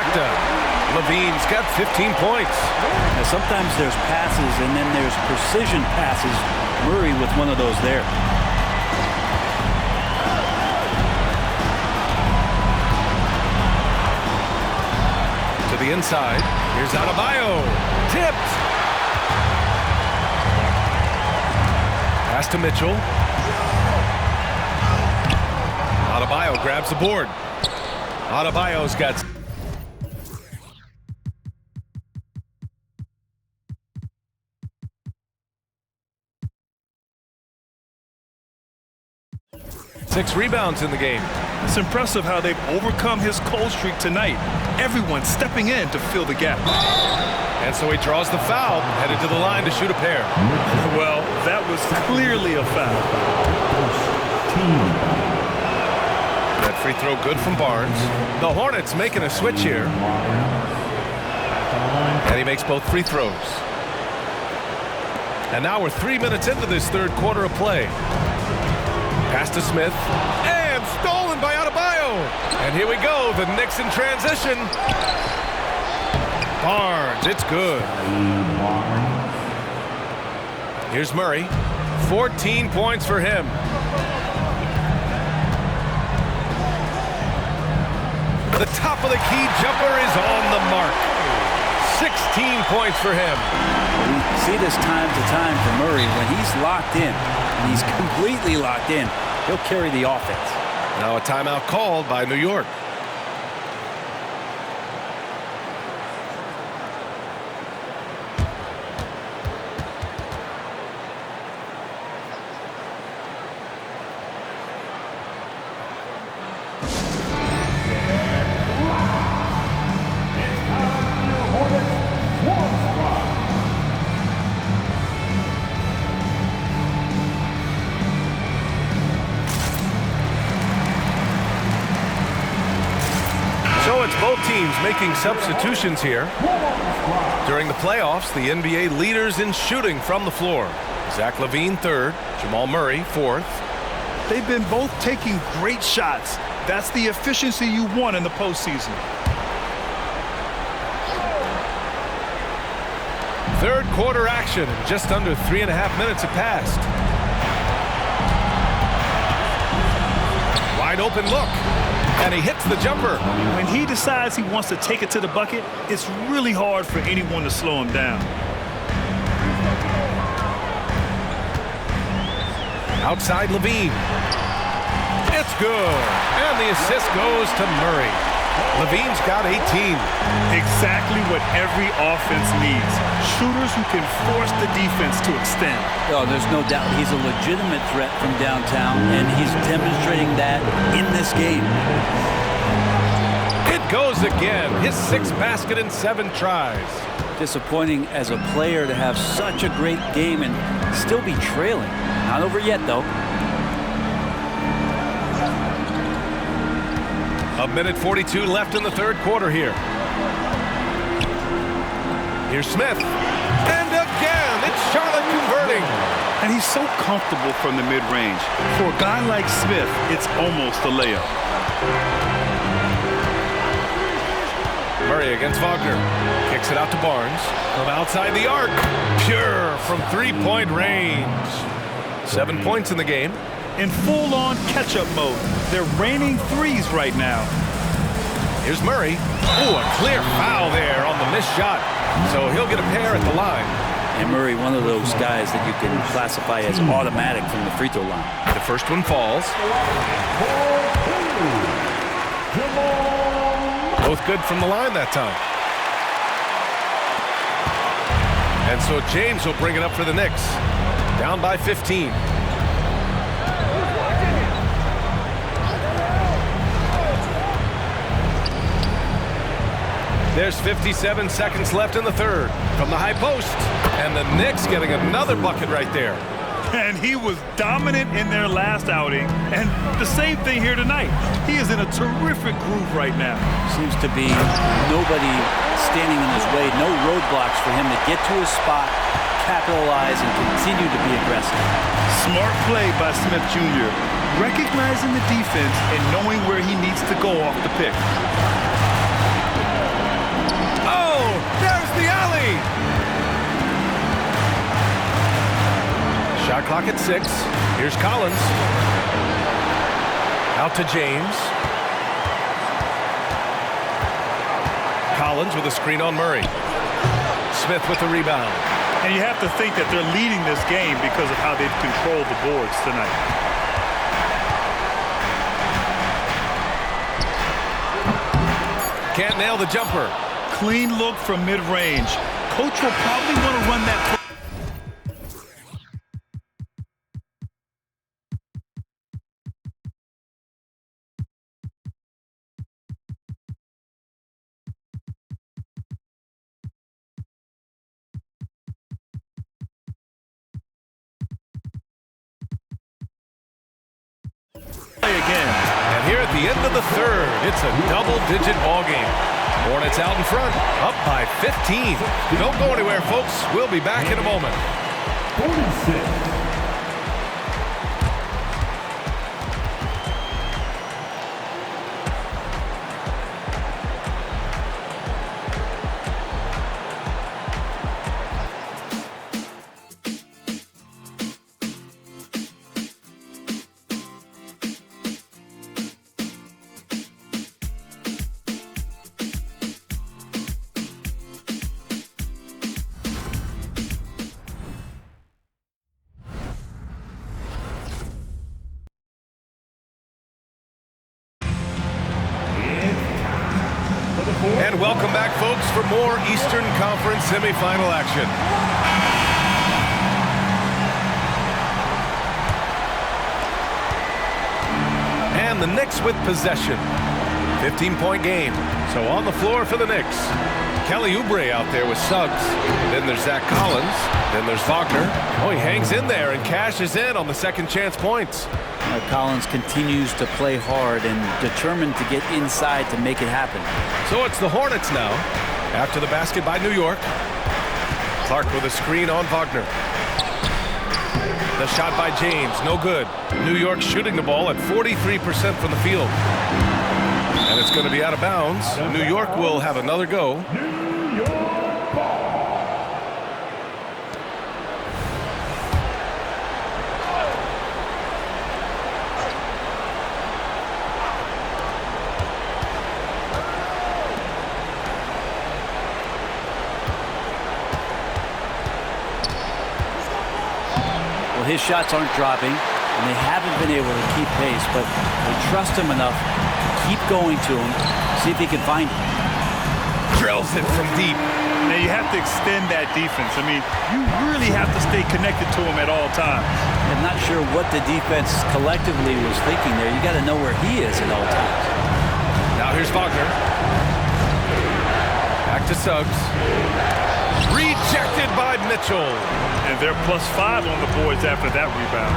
trifecta. Lavine's got 15 points. Now, sometimes there's passes and then there's precision passes. Murray with one of those there. To the inside. Here's Adebayo. Tipped. Pass to Mitchell. Adebayo grabs the board. Adebayo's got... Six rebounds in the game. It's impressive how they've overcome his cold streak tonight. Everyone stepping in to fill the gap. And so he draws the foul, headed to the line to shoot a pair. Well, that was clearly a foul. That free throw good from Barnes. The Hornets making a switch here. And he makes both free throws. And now we're 3 minutes into this third quarter of play. Pass to Smith. And stolen by Adebayo. And here we go. The Knicks in transition. Barnes. It's good. Here's Murray. 14 points for him. The top of the key jumper is on the mark. 16 points for him. We see this time to time for Murray. When he's locked in, and he's completely locked in, he'll carry the offense. Now a timeout called by New York. Both teams making substitutions here. During the playoffs, the NBA leaders in shooting from the floor. Zach Lavine third, Jamal Murray fourth. They've been both taking great shots. That's the efficiency you want in the postseason. Third quarter action. Just under 3.5 minutes have passed. Wide open look. And he hits the jumper. When he decides he wants to take it to the bucket, it's really hard for anyone to slow him down. Outside Lavine. It's good. And the assist goes to Murray. Lavine's got 18. Exactly what every offense needs. Shooters who can force the defense to extend. Oh, there's no doubt he's a legitimate threat from downtown, and he's demonstrating that in this game. It goes again. His 6th basket in 7 tries. Disappointing as a player to have such a great game and still be trailing. Not over yet, though. A minute 42 left in the third quarter here. Here's Smith. And again, it's Charlotte converting. And he's so comfortable from the mid-range. For a guy like Smith, it's almost a layup. Murray against Wagner. Kicks it out to Barnes. From outside the arc. Pure from three-point range. 7 points in the game. In full-on catch-up mode. They're raining threes right now. Here's Murray. Oh, a clear foul there on the missed shot. So he'll get a pair at the line. And Murray, one of those guys that you can classify as automatic from the free throw line. The first one falls. Both good from the line that time. And so James will bring it up for the Knicks. Down by 15. There's 57 seconds left in the third from the high post. And the Knicks getting another bucket right there. And he was dominant in their last outing. And the same thing here tonight. He is in a terrific groove right now. Seems to be nobody standing in his way. No roadblocks for him to get to his spot, capitalize, and continue to be aggressive. Smart play by Smith Jr. Recognizing the defense and knowing where he needs to go off the pick. Shot clock at 6. Here's Collins. Out to James. Collins with a screen on Murray. Smith with the rebound. And you have to think that they're leading this game because of how they've controlled the boards tonight. Can't nail the jumper. Clean look from mid-range. Coach will probably want to run that. Again. And here at the end of the third, it's a double-digit ball game. Hornets out in front, up by 15. Don't go anywhere, folks. We'll be back in a moment. 46. And welcome back, folks, for more Eastern Conference semifinal action. And the Knicks with possession. 15-point game. So on the floor for the Knicks. Kelly Oubre out there with Suggs. Then there's Zach Collins. Then there's Wagner. Oh, he hangs in there and cashes in on the second chance points. Collins continues to play hard and determined to get inside to make it happen. So it's the Hornets now. After the basket by New York. Clark with a screen on Wagner. The shot by James, no good. New York shooting the ball at 43% from the field. And it's going to be out of bounds. New York will have another go. His shots aren't dropping, and they haven't been able to keep pace, but they trust him enough to keep going to him, see if he can find it. Drills it from deep. Now you have to extend that defense. I mean, you really have to stay connected to him at all times. I'm not sure what the defense collectively was thinking there. You got to know where he is at all times. Now here's Wagner. Back to Suggs. Rejected by Mitchell. And they're +5 on the boards after that rebound.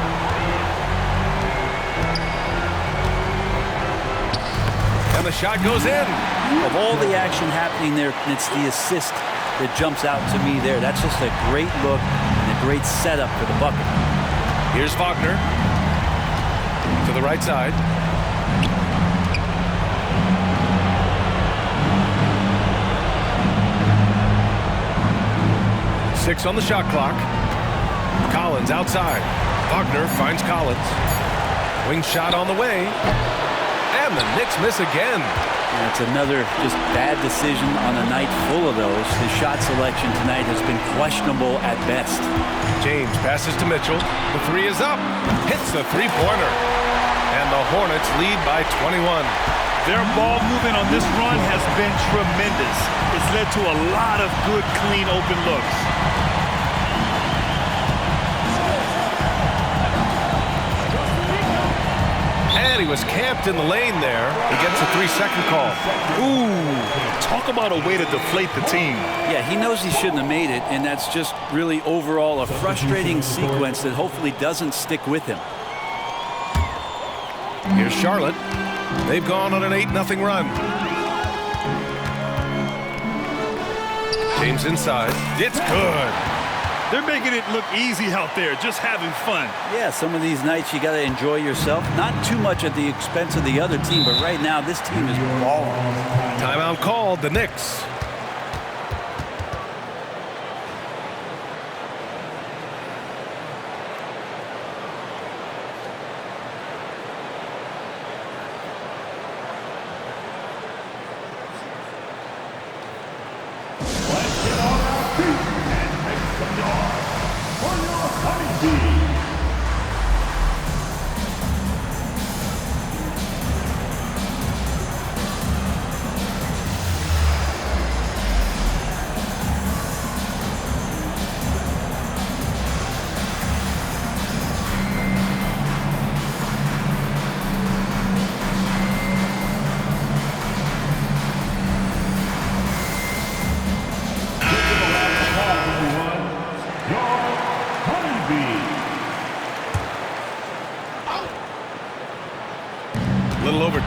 And the shot goes in. Of all the action happening there, it's the assist that jumps out to me there. That's just a great look and a great setup for the bucket. Here's Wagner. To the right side. Six on the shot clock. Collins outside. Wagner finds Collins. Wing shot on the way. And the Knicks miss again. That's another just bad decision on a night full of those. The shot selection tonight has been questionable at best. James passes to Mitchell. The three is up. Hits the three-pointer. And the Hornets lead by 21. Their ball movement on this run has been tremendous. It's led to a lot of good, clean, open looks. And he was camped in the lane there. He gets a 3-second call. Ooh, talk about a way to deflate the team. Yeah, he knows he shouldn't have made it, and that's just really overall a frustrating sequence that hopefully doesn't stick with him. Here's Charlotte. They've gone on an 8-0 run. James inside. It's good. They're making it look easy out there, just having fun. Yeah, some of these nights you got to enjoy yourself. Not too much at the expense of the other team, but right now this team is balling. Timeout called, the Knicks.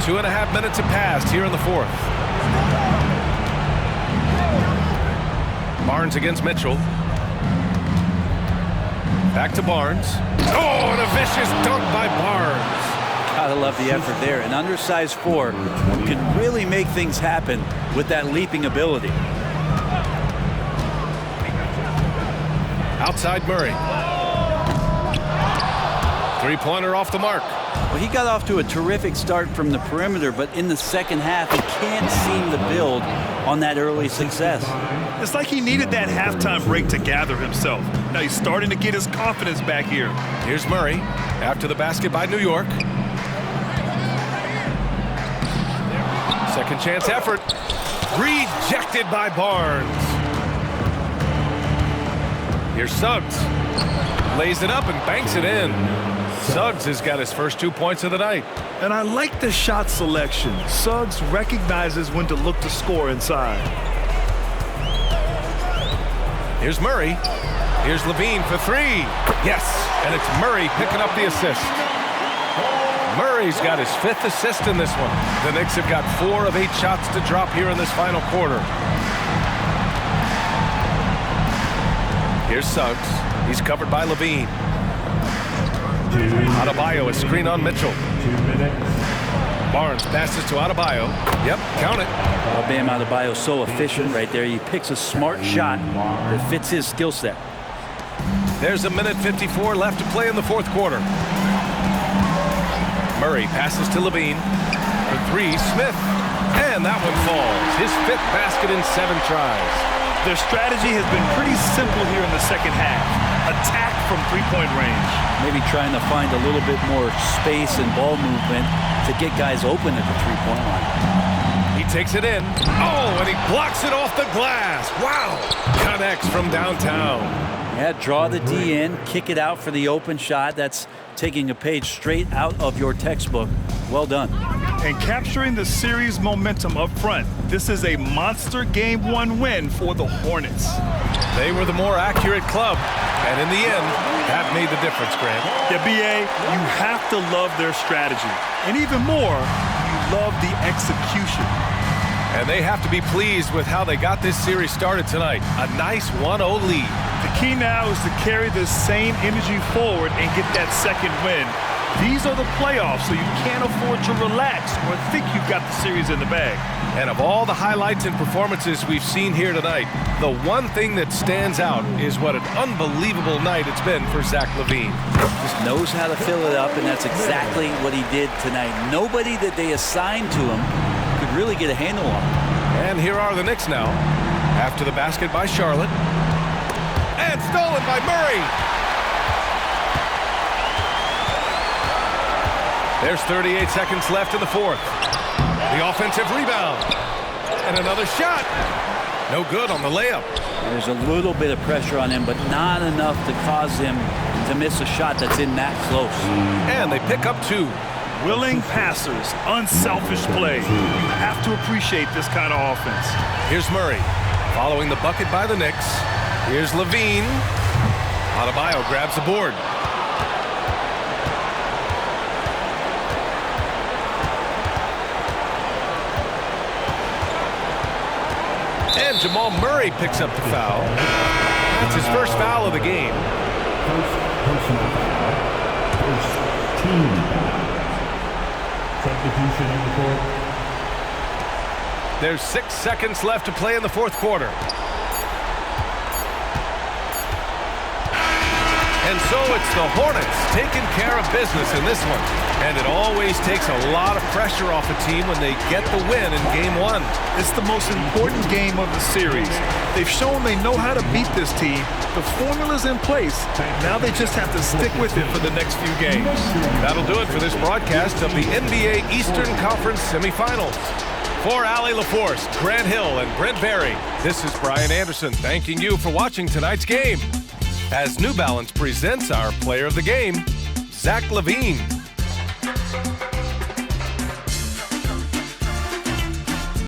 2.5 minutes have passed here in the fourth. Barnes against Mitchell. Back to Barnes. Oh, and a vicious dunk by Barnes. Gotta love the effort there. An undersized four can really make things happen with that leaping ability. Outside Murray. Three-pointer off the mark. Well, he got off to a terrific start from the perimeter, but in the second half, he can't seem to build on that early success. It's like he needed that halftime break to gather himself. Now he's starting to get his confidence back here. Here's Murray after the basket by New York. Second chance effort. Rejected by Barnes. Here's Suggs. Lays it up and banks it in. Suggs has got his first 2 points of the night. And I like the shot selection. Suggs recognizes when to look to score inside. Here's Murray. Here's Lavine for three. Yes, and it's Murray picking up the assist. Murray's got his 5th assist in this one. The Knicks have got 4 of 8 shots to drop here in this final quarter. Here's Suggs. He's covered by Lavine. Adebayo, a screen on Mitchell. Barnes passes to Adebayo. Yep, count it. Well, Bam Adebayo so efficient right there. He picks a smart shot that fits his skill set. There's a minute 54 left to play in the fourth quarter. Murray passes to Lavine. For three, Smith. And that one falls. His 5th basket in 7 tries. Their strategy has been pretty simple here in the second half. Attack from three-point range. Maybe trying to find a little bit more space and ball movement to get guys open at the three-point line. He takes it in. Oh, and he blocks it off the glass. Wow. Connects from downtown. Yeah, draw the D in, kick it out for the open shot. That's taking a page straight out of your textbook. Well done. And capturing the series momentum up front. This is a monster Game 1 win for the Hornets. They were the more accurate club. And in the end, that made the difference, Grant. Yeah, B.A., you have to love their strategy. And even more, you love the execution. And they have to be pleased with how they got this series started tonight. A nice 1-0 lead. The key now is to carry this same energy forward and get that second win. These are the playoffs, so you can't afford to relax or think you've got the series in the bag. And of all the highlights and performances we've seen here tonight, the one thing that stands out is what an unbelievable night it's been for Zach Lavine. Just knows how to fill it up, and that's exactly what he did tonight. Nobody that they assigned to him could really get a handle on him. And here are the Knicks now. After the basket by Charlotte. And stolen by Murray. There's 38 seconds left in the fourth. The offensive rebound. And another shot. No good on the layup. There's a little bit of pressure on him, but not enough to cause him to miss a shot that's in that close. And they pick up 2. Willing passers, unselfish play. You have to appreciate this kind of offense. Here's Murray, following the bucket by the Knicks. Here's Lavine. Adebayo grabs the board. And Jamal Murray picks up the foul. That's his first foul of the game. First team foul. Substitution in the court. There's 6 seconds left to play in the fourth quarter. And so it's the Hornets taking care of business in this one. And it always takes a lot of pressure off a team when they get the win in Game 1. It's the most important game of the series. They've shown they know how to beat this team. The formula's in place. Now they just have to stick with it for the next few games. That'll do it for this broadcast of the NBA Eastern Conference semifinals. For Allie LaForce, Grant Hill, and Brent Barry, this is Brian Anderson thanking you for watching tonight's game. As New Balance presents our player of the game, Zach Lavine.